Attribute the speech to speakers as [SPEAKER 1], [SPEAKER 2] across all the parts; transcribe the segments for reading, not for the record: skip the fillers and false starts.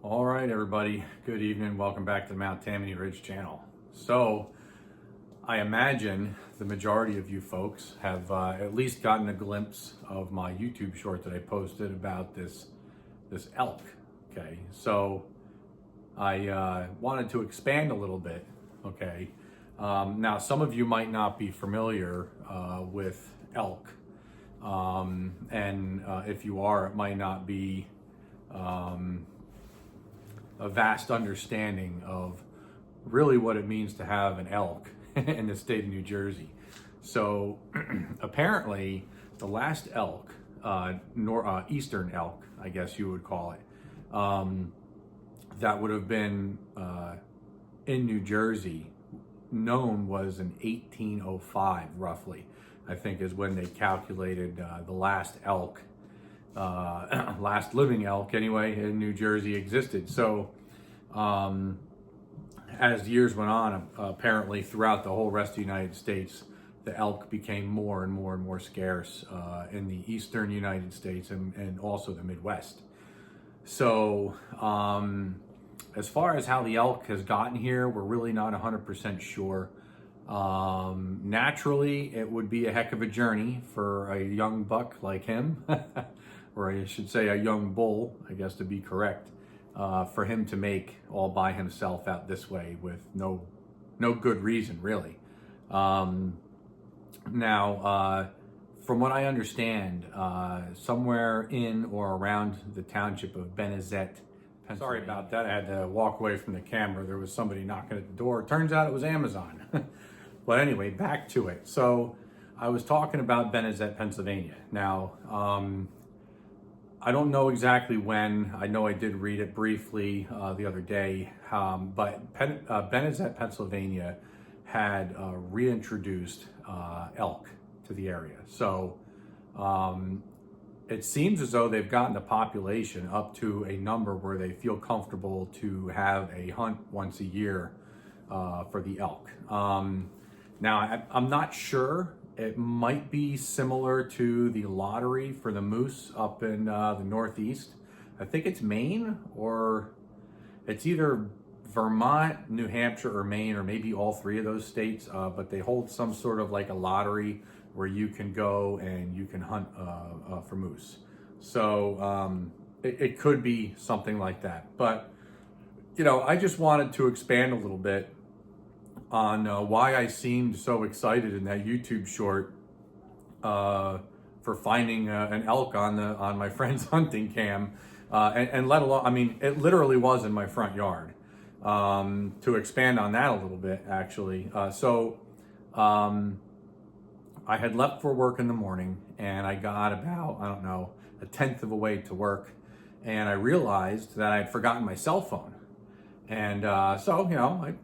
[SPEAKER 1] All right, everybody. Good evening. Welcome back to the Mount Tammany Ridge channel. So, I imagine the majority of you folks have at least gotten a glimpse of my YouTube short that I posted about this elk. Okay, so I wanted to expand a little bit. Okay, now some of you might not be familiar with elk, and if you are, it might not be. A vast understanding of really what it means to have an elk in the state of New Jersey. So apparently the last elk, eastern elk, I guess you would call it, that would have been in New Jersey known was in 1805 roughly, I think is when they calculated the last elk, last living elk anyway, in New Jersey existed. So as years went on, apparently throughout the whole rest of the United States, the elk became more and more and more scarce in the eastern United States and also the Midwest. So as far as how the elk has gotten here, we're really not 100% sure. Naturally, it would be a heck of a journey for a young buck like him, or I should say a young bull, I guess to be correct, for him to make all by himself out this way with no good reason, really. Now, from what I understand, somewhere in or around the township of Benezet, Pennsylvania. Sorry about that, I had to walk away from the camera. There was somebody knocking at the door. Turns out it was Amazon. But anyway, back to it. So I was talking about Benezet, Pennsylvania. Now, I don't know exactly when. I know I did read it briefly the other day, but Benezet, Pennsylvania had reintroduced elk to the area. So it seems as though they've gotten the population up to a number where they feel comfortable to have a hunt once a year for the elk. Now, I'm not sure. It might be similar to the lottery for the moose up in the Northeast. I think it's Maine, or it's either Vermont, New Hampshire, or Maine, or maybe all three of those states. But they hold some sort of like a lottery where you can go and you can hunt for moose. So it could be something like that. But, you know, I just wanted to expand a little bit on why I seemed so excited in that YouTube short for finding an elk on my friend's hunting cam, and let alone, I mean, it literally was in my front yard. To expand on that a little bit, actually, so I had left for work in the morning, and I got about, I don't know, a tenth of a way to work, and I realized that I had forgotten my cell phone, and so you know, I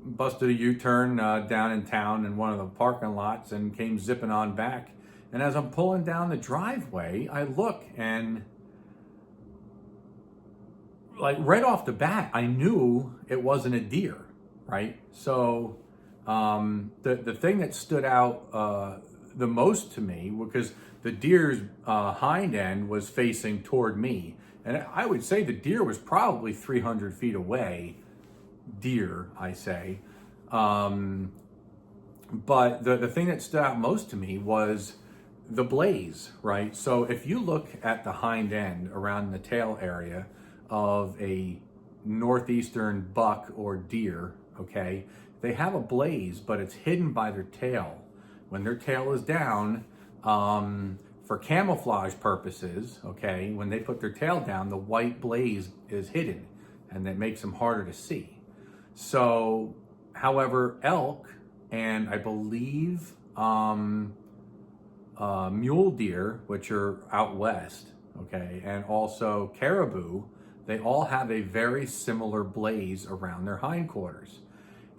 [SPEAKER 1] busted a U-turn down in town in one of the parking lots and came zipping on back. And as I'm pulling down the driveway, I look, and like right off the bat, I knew it wasn't a deer, right? So the thing that stood out the most to me, because the deer's hind end was facing toward me, and I would say the deer was probably 300 feet away. Deer, I say. But the thing that stood out most to me was the blaze, right? So if you look at the hind end around the tail area of a northeastern buck or deer, okay, they have a blaze, but it's hidden by their tail. When their tail is down, for camouflage purposes, okay, when they put their tail down, the white blaze is hidden, and that makes them harder to see. So, however, elk and I believe mule deer, which are out west, okay, and also caribou, they all have a very similar blaze around their hindquarters.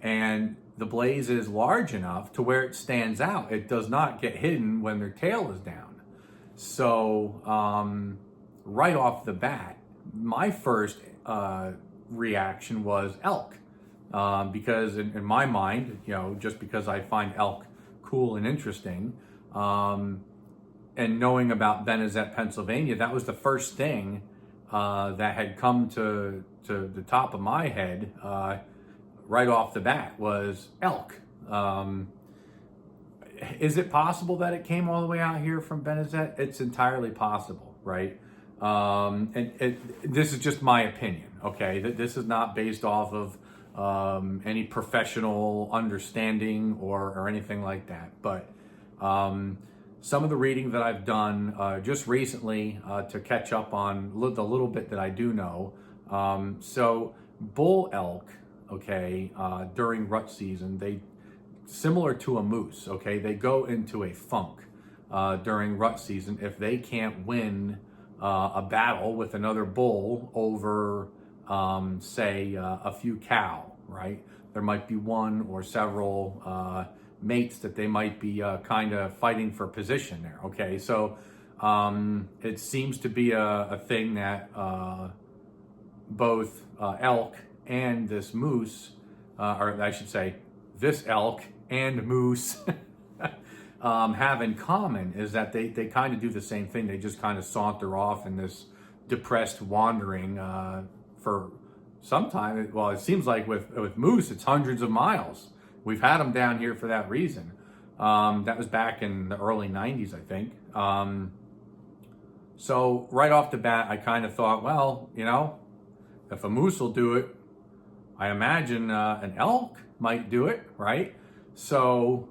[SPEAKER 1] And the blaze is large enough to where it stands out. It does not get hidden when their tail is down. So, right off the bat, my first reaction was elk. Because in my mind, you know, just because I find elk cool and interesting, and knowing about Benezet, Pennsylvania, that was the first thing that had come to the top of my head right off the bat was elk. Is it possible that it came all the way out here from Benezet? It's entirely possible, right? And this is just my opinion, okay? This is not based off of any professional understanding or anything like that. But some of the reading that I've done just recently to catch up on the little bit that I do know. So bull elk, okay, during rut season, they similar to a moose, okay, they go into a funk during rut season if they can't win a battle with another bull over, say, a few cow, right? There might be one or several mates that they might be kind of fighting for position there, okay? So it seems to be a thing that both elk and this moose, or I should say, this elk and moose have in common is that they kind of do the same thing. They just kind of saunter off in this depressed wandering for some time. Well, it seems like with moose, it's hundreds of miles. We've had them down here for that reason. That was back in the early 90s, I think. So right off the bat, I kind of thought, well, you know, if a moose will do it, I imagine an elk might do it, right? So,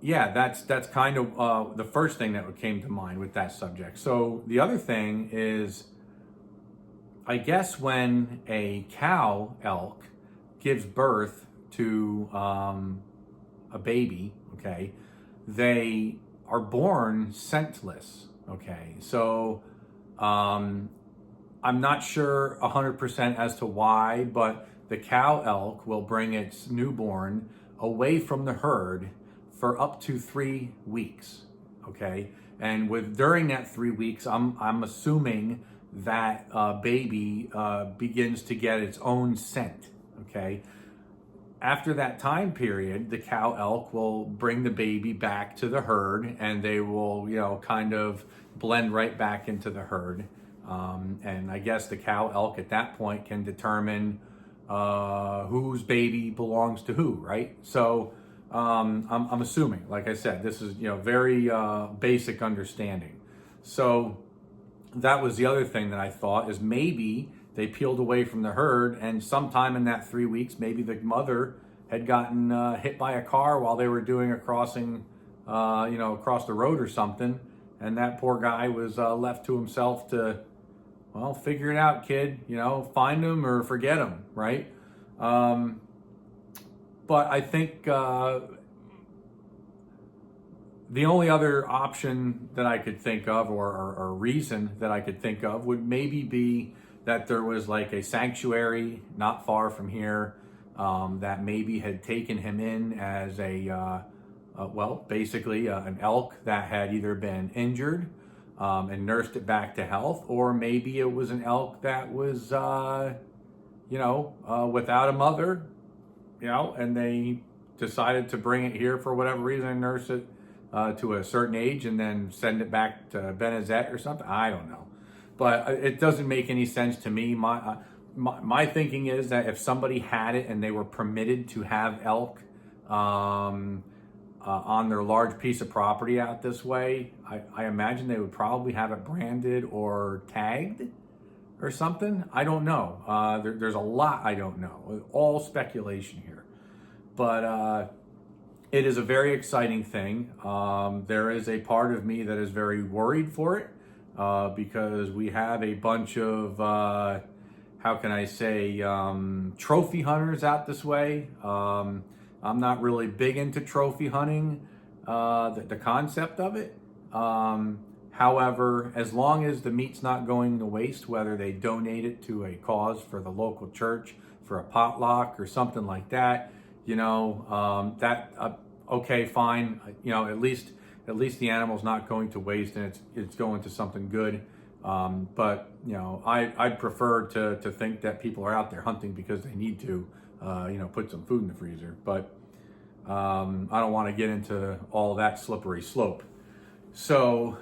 [SPEAKER 1] yeah, that's kind of the first thing that came to mind with that subject. So the other thing is, I guess when a cow elk gives birth to a baby, okay, they are born scentless, okay? So I'm not sure 100% as to why, but the cow elk will bring its newborn away from the herd for up to 3 weeks, okay? And during that 3 weeks, I'm assuming that baby begins to get its own scent, okay? After that time period, the cow elk will bring the baby back to the herd, and they will, you know, kind of blend right back into the herd. And I guess the cow elk at that point can determine whose baby belongs to who, right? So I'm assuming, like I said, this is, you know, very basic understanding. So that was the other thing that I thought is maybe they peeled away from the herd, and sometime in that 3 weeks, maybe the mother had gotten hit by a car while they were doing a crossing, you know, across the road or something, and that poor guy was left to himself to, well, figure it out, kid, you know, find him or forget him, right? But I think the only other option that I could think of, or reason that I could think of, would maybe be that there was like a sanctuary not far from here that maybe had taken him in as well, basically an elk that had either been injured and nursed it back to health, or maybe it was an elk that was, you know, without a mother, you know, and they decided to bring it here for whatever reason and nurse it to a certain age and then send it back to Benezet or something. I don't know. But it doesn't make any sense to me. My thinking is that if somebody had it and they were permitted to have elk on their large piece of property out this way, I imagine they would probably have it branded or tagged or something. I don't know. There's a lot I don't know. All speculation here. But it is a very exciting thing. There is a part of me that is very worried for it because we have a bunch of, how can I say, trophy hunters out this way. I'm not really big into trophy hunting, the concept of it. However, as long as the meat's not going to waste, whether they donate it to a cause for the local church, for a potluck or something like that, you know, okay, fine. You know, at least the animal's not going to waste and it's going to something good. But you know, I'd prefer to think that people are out there hunting because they need to, you know, put some food in the freezer. But I don't want to get into all that slippery slope. So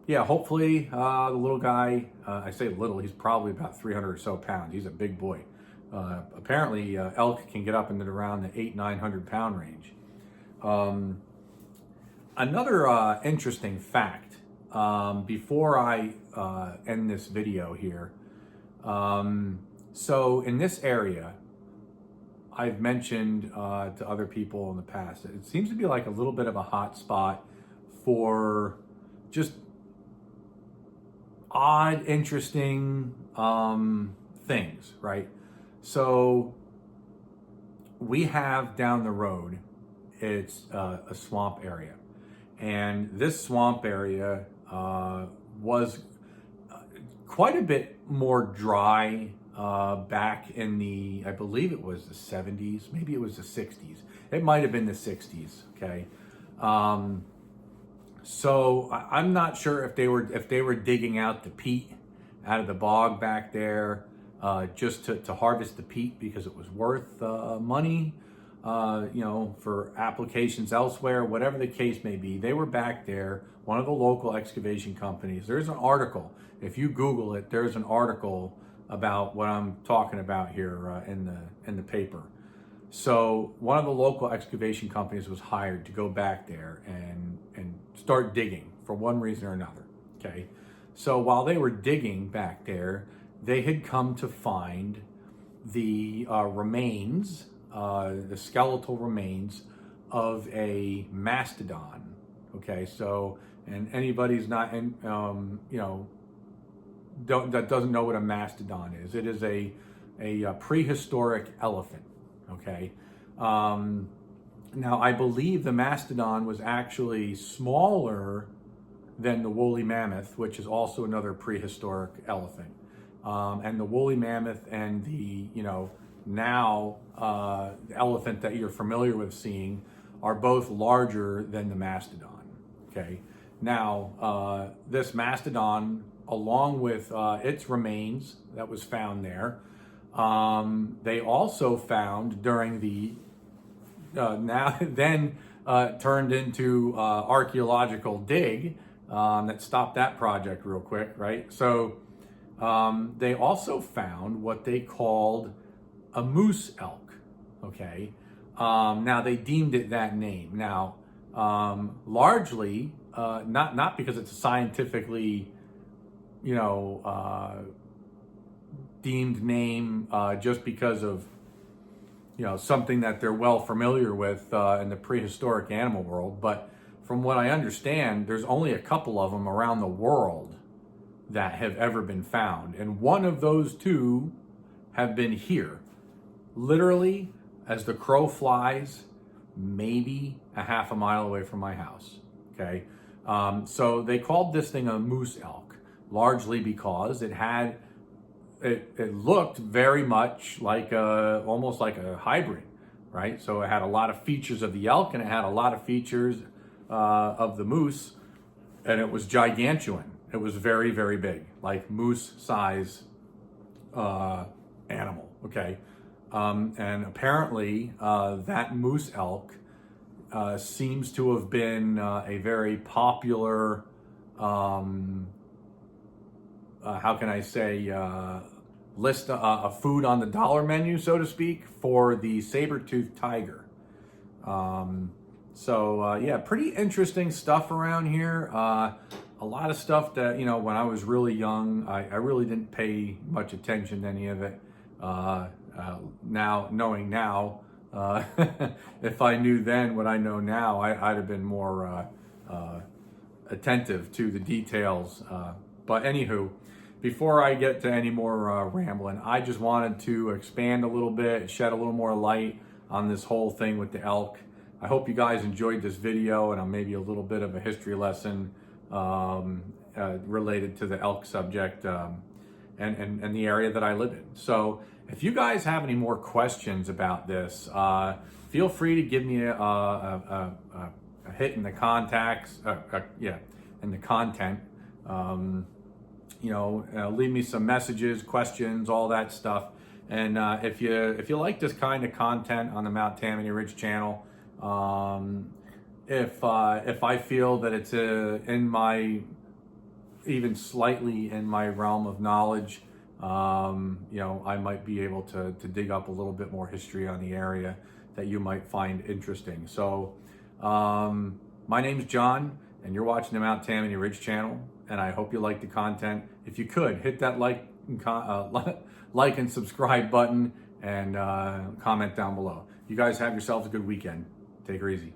[SPEAKER 1] yeah, hopefully the little guy, I say little, he's probably about 300 or so pounds. He's a big boy. Apparently elk can get up into around the 800-900 pound range. Another interesting fact, before I end this video here, so in this area, I've mentioned to other people in the past, it seems to be like a little bit of a hot spot for just odd, interesting things, right? So we have down the road, it's a swamp area. And this swamp area was quite a bit more dry back in the, I believe it was the 70s, maybe it was the 60s. It might have been the 60s, okay? So I'm not sure if they were digging out the peat out of the bog back there just to harvest the peat because it was worth money, for applications elsewhere, whatever the case may be. They were back there, one of the local excavation companies. There's an article, if you Google it, there's an article about what I'm talking about here in the paper. So one of the local excavation companies was hired to go back there and start digging for one reason or another, okay? So while they were digging back there, they had come to find the remains, the skeletal remains of a mastodon, okay? So, and anybody's not, that doesn't know what a mastodon is. It is a prehistoric elephant, okay? Now, I believe the mastodon was actually smaller than the woolly mammoth, which is also another prehistoric elephant. And the woolly mammoth and the, now the elephant that you're familiar with seeing are both larger than the mastodon, okay? Now, this mastodon, along with its remains that was found there, they also found during the turned into archaeological dig that stopped that project real quick, right? So they also found what they called a moose elk, okay? Now they deemed it that name. Now, largely, not because it's a scientifically, deemed name just because of something that they're well familiar with in the prehistoric animal world. But from what I understand, there's only a couple of them around the world that have ever been found. And one of those two have been here, literally as the crow flies, maybe a half a mile away from my house, okay? So they called this thing a moose elk, largely because it looked very much like almost like a hybrid, right? So it had a lot of features of the elk and it had a lot of features of the moose, and it was gigantuan. It was very, very big, like moose size animal, okay? And apparently that moose elk seems to have been a very popular, how can I say, list of food on the dollar menu, so to speak, for the saber-toothed tiger. Yeah, pretty interesting stuff around here. A lot of stuff that, when I was really young, I really didn't pay much attention to any of it. Knowing now, if I knew then what I know now, I'd have been more attentive to the details. But anywho, before I get to any more rambling, I just wanted to expand a little bit, shed a little more light on this whole thing with the elk. I hope you guys enjoyed this video and maybe a little bit of a history lesson related to the elk subject and the area that I live in. So if you guys have any more questions about this, feel free to give me a hit in the contacts, in the content. Leave me some messages, questions, all that stuff. And if you like this kind of content on the Mount Tammany Ridge channel, if I feel that it's in my, even slightly in my realm of knowledge, you know, I might be able to dig up a little bit more history on the area that you might find interesting. So, my name's John, and you're watching the Mount Tammany Ridge channel, and I hope you like the content. If you could, hit that like and subscribe button, and comment down below. You guys have yourselves a good weekend. Take her easy.